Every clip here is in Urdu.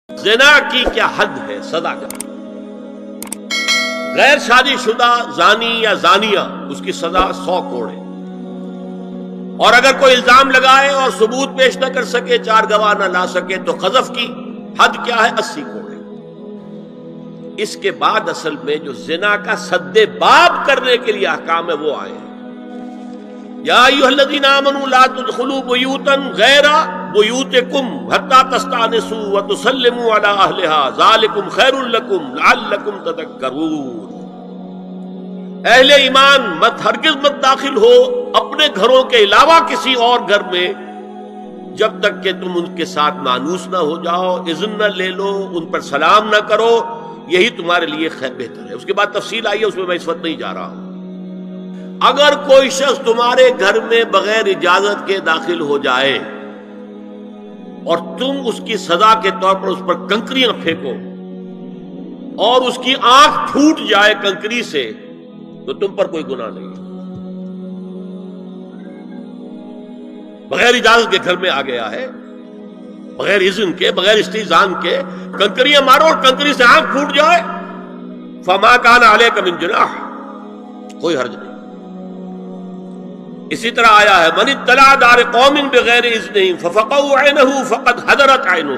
زنا کی کیا حد ہے سزا کا؟ غیر شادی شدہ زانی یا زانیہ اس کی سزا 100 کوڑ ہے، اور اگر کوئی الزام لگائے اور ثبوت پیش نہ کر سکے، 4 گواہ نہ لا سکے، تو قذف کی حد کیا ہے؟ 80 کوڑ ہے۔ اس کے بعد اصل میں جو زنا کا سد باب کرنے کے لیے احکام ہے وہ آئے ہیں۔ یا ایھا الذین آمنوا لا تدخلوا بیوتا غیر بیوتکم حتی تستأنسوا وتسلموا علی اہلہا ذالکم خیر لکم لعلکم تذکرون۔ اہل ایمان ہرگز مت داخل ہو اپنے گھروں کے علاوہ کسی اور گھر میں جب تک کہ تم ان کے ساتھ مانوس نہ ہو جاؤ، اذن نہ لے لو، ان پر سلام نہ کرو، یہی تمہارے لیے خیر بہتر ہے۔ اس کے بعد تفصیل آئی ہے، اس میں میں اس وقت نہیں جا رہا ہوں۔ اگر کوئی شخص تمہارے گھر میں بغیر اجازت کے داخل ہو جائے اور تم اس کی سزا کے طور پر اس پر کنکریاں پھینکو اور اس کی آنکھ پھوٹ جائے کنکری سے، تو تم پر کوئی گناہ نہیں ہے۔ بغیر اجازت کے گھر میں آ گیا ہے، بغیر اذن کے، بغیر استئذان کے کنکریاں مارو اور کنکری سے آنکھ پھوٹ جائے، فما کان علیک من جناح، کوئی حرج نہیں۔ اسی طرح آیا ہے من اطلع دار قوم بغیر اذنہم ففقعوا عینہ فقد حضرت عینہ،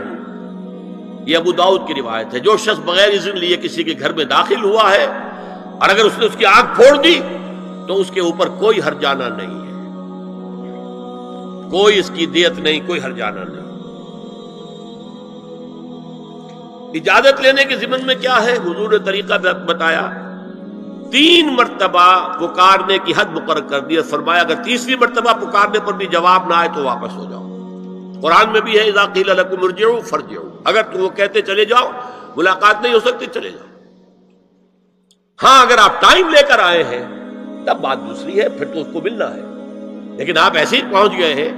یہ ابو داؤد کی روایت ہے۔ جو شخص بغیر اذن لیے کسی کے گھر میں داخل ہوا ہے اور اگر اس نے اس کی آنکھ پھوڑ دی تو اس کے اوپر کوئی حرجانہ نہیں ہے، کوئی اس کی دیت نہیں، کوئی حرجانہ نہیں۔ اجازت لینے کے ضمن میں کیا ہے؟ حضور نے طریقہ بتایا، 3 مرتبہ پکارنے کی حد مقرر کر دی، فرمایا اگر 30ویں مرتبہ پکارنے پر بھی جواب نہ آئے تو واپس ہو جاؤ۔ قرآن میں بھی ہے اذا قیل لکم ارجعوا فارجعوا، اگر وہ کہتے چلے جاؤ، ملاقات نہیں ہو سکتی، چلے جاؤ۔ ہاں اگر آپ ٹائم لے کر آئے ہیں تب بات دوسری ہے، پھر تو اس کو ملنا ہے، لیکن آپ ایسے ہی پہنچ گئے ہیں،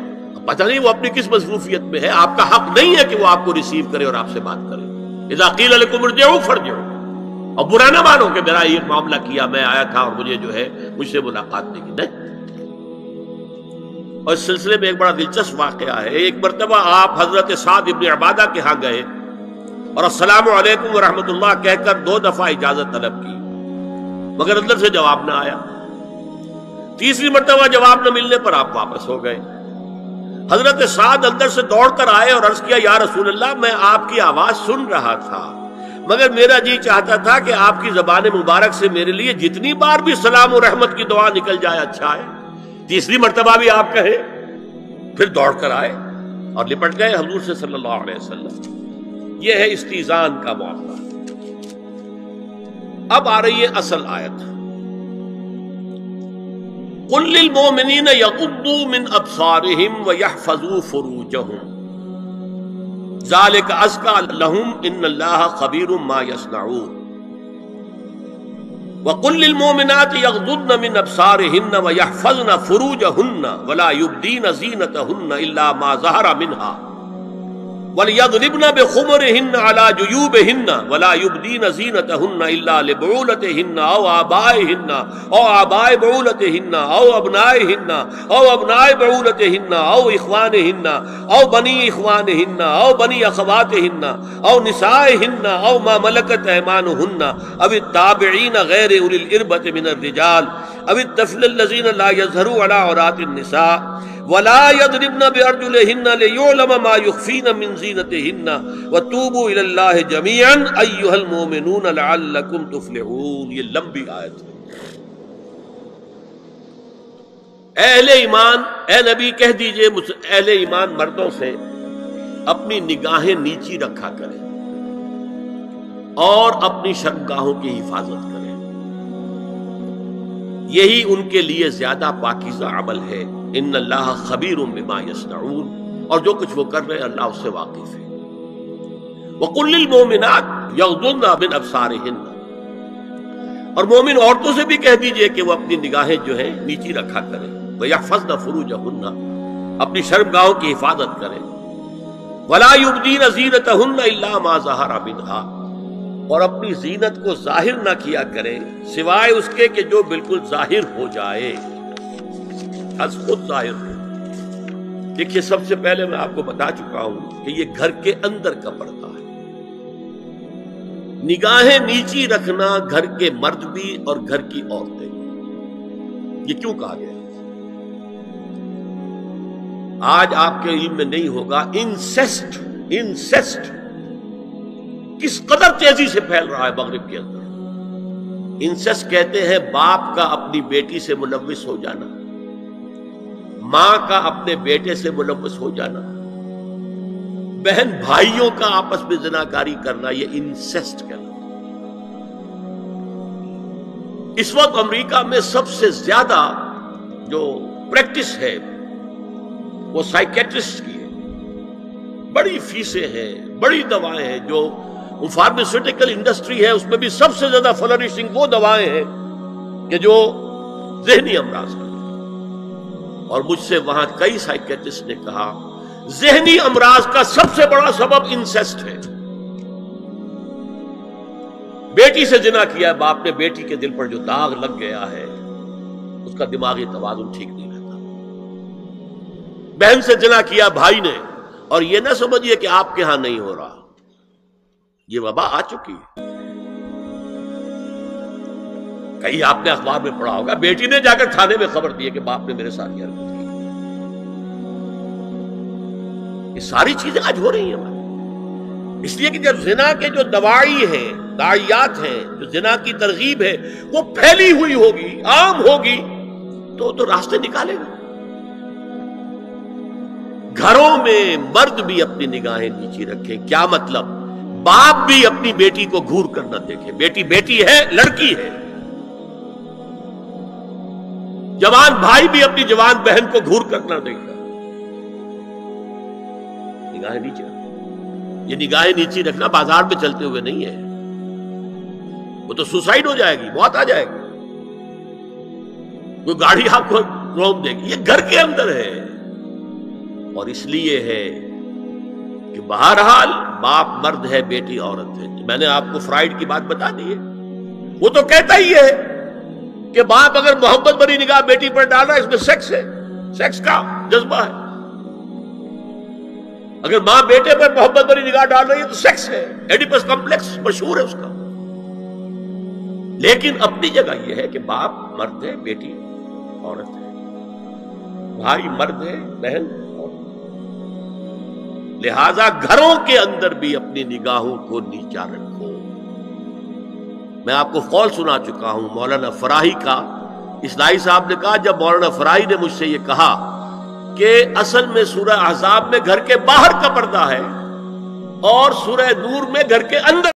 پتہ نہیں وہ اپنی کس مصروفیت میں ہے، آپ کا حق نہیں ہے کہ وہ آپ کو ریسیو کرے اور آپ سے بات کرے۔ اذا قیل لکم ارجعوا فارجعوا، اور برا نہ مانو کہ میرا یہ معاملہ کیا، میں آیا تھا اور مجھے جو ہے مجھ سے ملاقات نہیں کی، نہیں۔ اور اس سلسلے میں ایک بڑا دلچسپ واقعہ ہے۔ ایک مرتبہ آپ حضرت سعد ابن عبادہ کے ہاں گئے اور السلام علیکم ورحمۃ اللہ کہہ کر 2 دفعہ اجازت طلب کی، مگر اندر سے جواب نہ آیا۔ 3ویں مرتبہ جواب نہ ملنے پر آپ واپس ہو گئے۔ حضرت سعد اندر سے دوڑ کر آئے اور عرض کیا یا رسول اللہ، میں آپ کی آواز سن رہا تھا مگر میرا جی چاہتا تھا کہ آپ کی زبان مبارک سے میرے لیے جتنی بار بھی سلام و رحمت کی دعا نکل جائے اچھا ہے، 3ویں مرتبہ بھی آپ کہیں۔ پھر دوڑ کر آئے اور لپٹ گئے حضور سے صلی اللہ علیہ وسلم۔ یہ ہے استئذان کا معاملہ۔ اب آ رہی ہے اصل آیت، قل للمؤمنین یغضوا من ابصارہم ویحفظوا فروجہم ذالک ازکی لہم ان اللہ خبیر ما یصنعون وقل للمؤمنات یغضضن من ابصارہن ویحفظن فروجہن ولا یبدین زینتہن الا ما ظہر منها وَلْيَضْرِبْنَ بِخُمُرِهِنَّ عَلَى جُيُوبِهِنَّ وَلَا يُبْدِينَ زِينَتَهُنَّ إِلَّا لِبُعُولَتِهِنَّ أَوْ آبَائِهِنَّ أَوْ آبَاءِ بُعُولَتِهِنَّ أَوْ أَبْنَائِهِنَّ أَوْ أَبْنَاءِ بُعُولَتِهِنَّ أَوْ إِخْوَانِهِنَّ أَوْ بَنِي إِخْوَانِهِنَّ أَوْ بَنِي أَخَوَاتِهِنَّ أَوْ نِسَائِهِنَّ أَوْ مَا مَلَكَتْ أَيْمَانُهُنَّ أَوِ التَّابِعِينَ غَيْرِ أُولِي الْإِرْبَةِ مِنَ الرِّجَالِ أَوِ الطَّفْلِ الَّذِينَ لَا يَظْهَرُوا عَلَى عَوْرَاتِ النِّسَاءِ وَلَا يَضْرِبْنَ بِأَرْجُلِهِنَّ لِيُعْلَمَ مَا يُخْفِينَ مِنْ زِينَتِهِنَّ وَتُوبُوا إِلَى اللَّهِ جَمِيعًا أَيُّهَا الْمُؤْمِنُونَ لَعَلَّكُمْ تُفْلِحُونَ۔ یہ لمبی آیت ہے۔ اہل ایمان، اے نبی کہہ دیجئے اہل ایمان مردوں سے اپنی نگاہیں نیچی رکھا کریں اور اپنی شرمگاہوں کی حفاظت کریں، یہی ان کے لیے زیادہ پاکیزہ عمل ہے۔ ان اللہ خبیر بما یصنعون، اور جو کچھ وہ کر رہے ہیں اللہ اس سے واقف ہے۔ وَقُلْ لِلْمُؤْمِنَاتِ یغضضن من ابصارہن، اور مومن عورتوں سے بھی کہہ دیجئے کہ وہ اپنی نگاہیں جو ہیں نیچی رکھا کریں، وَيَحْفَظْنَ فُرُوجَهُنَّ، اپنی شرمگاہوں کی حفاظت کریں، وَلَا يُبْدِينَ زِينَتَهُنَّ إِلَّا مَا ظَهَرَ مِنْهَا، اور اپنی زینت کو ظاہر نہ کیا کریں سوائے اس کے کہ جو بالکل ظاہر ہو جائے، از خود ظاہر ہو۔ دیکھیے سب سے پہلے میں آپ کو بتا چکا ہوں کہ یہ گھر کے اندر کا پردہ ہے، نگاہیں نیچی رکھنا گھر کے مرد بھی اور گھر کی عورتیں، یہ کیوں کہا گیا؟ آج آپ کے علم میں نہیں ہوگا انسیسٹ کس قدر تیزی سے پھیل رہا ہے مغرب کے اندر۔ انسیسٹ کہتے ہیں باپ کا اپنی بیٹی سے ملوث ہو جانا، ماں کا اپنے بیٹے سے ملوث ہو جانا، بہن بھائیوں کا آپس میں زناکاری کرنا، یہ انسیسٹ کہلاتا ہے۔ اس وقت امریکہ میں سب سے زیادہ جو پریکٹس ہے وہ سائیکیٹرسٹ کی ہے، بڑی فیسیں ہیں، بڑی دوائیں ہیں، جو فارماسیوٹیکل انڈسٹری ہے اس میں بھی سب سے زیادہ فلرشنگ وہ دوائیں ہیں کہ جو ذہنی امراض کا۔ اور مجھ سے وہاں کئی سائیکیٹرسٹ نے کہا ذہنی امراض کا سب سے بڑا سبب انسیسٹ ہے۔ بیٹی سے زنا کیا ہے باپ نے، بیٹی کے دل پر جو داغ لگ گیا ہے اس کا دماغی توازن ٹھیک نہیں رہتا۔ بہن سے زنا کیا بھائی نے، اور یہ نہ سمجھیے کہ آپ کے ہاں نہیں ہو رہا، یہ وبا آ چکی ہے۔ کئی آپ نے اخبار میں پڑھا ہوگا بیٹی نے جا کر تھانے میں خبر دی کہ باپ نے میرے ساتھ یہ حرکت کی۔ یہ ساری چیزیں آج ہو رہی ہیں ہماری، اس لیے کہ جب زنا کے جو دواعی ہیں، داعیات ہیں، جو زنا کی ترغیب ہے وہ پھیلی ہوئی ہوگی، عام ہوگی، تو راستے نکالے گا۔ گھروں میں مرد بھی اپنی نگاہیں نیچی رکھیں۔ کیا مطلب؟ باپ بھی اپنی بیٹی کو گھور کر نہ دیکھے، بیٹی بیٹی ہے، لڑکی ہے۔ جوان بھائی بھی اپنی جوان بہن کو گھور کر نہ دیکھا۔ نگاہیں نیچی رکھنا، یہ نگاہیں نیچی رکھنا بازار میں چلتے ہوئے نہیں ہے، وہ تو سوسائڈ ہو جائے گی، موت آ جائے گی، کوئی گاڑی آپ کو روک دے گی۔ یہ گھر کے اندر ہے، اور اس لیے ہے کہ بہرحال باپ مرد ہے، بیٹی عورت ہے۔ میں نے آپ کو فرائیڈ کی بات بتا دی ہے، وہ تو کہتا ہی ہے کہ باپ اگر محبت بھری نگاہ بیٹی پر ڈال رہا ہے اس میں سیکس ہے، سیکس کا جذبہ ہے۔ اگر ماں بیٹے پر محبت بھری نگاہ ڈال رہی ہے تو سیکس ہے، ایڈیپس کمپلیکس مشہور ہے اس کا۔ لیکن اپنی جگہ یہ ہے کہ باپ مرد ہے، بیٹی عورت ہے، بھائی مرد ہے، بہن عورت۔ لہذا گھروں کے اندر بھی اپنی نگاہوں کو نیچا رکھو۔ میں آپ کو قول سنا چکا ہوں مولانا فراہی کا۔ اصلاحی صاحب نے کہا جب مولانا فراہی نے مجھ سے یہ کہا کہ اصل میں سورہ احزاب میں گھر کے باہر کا پردہ ہے اور سورہ نور میں گھر کے اندر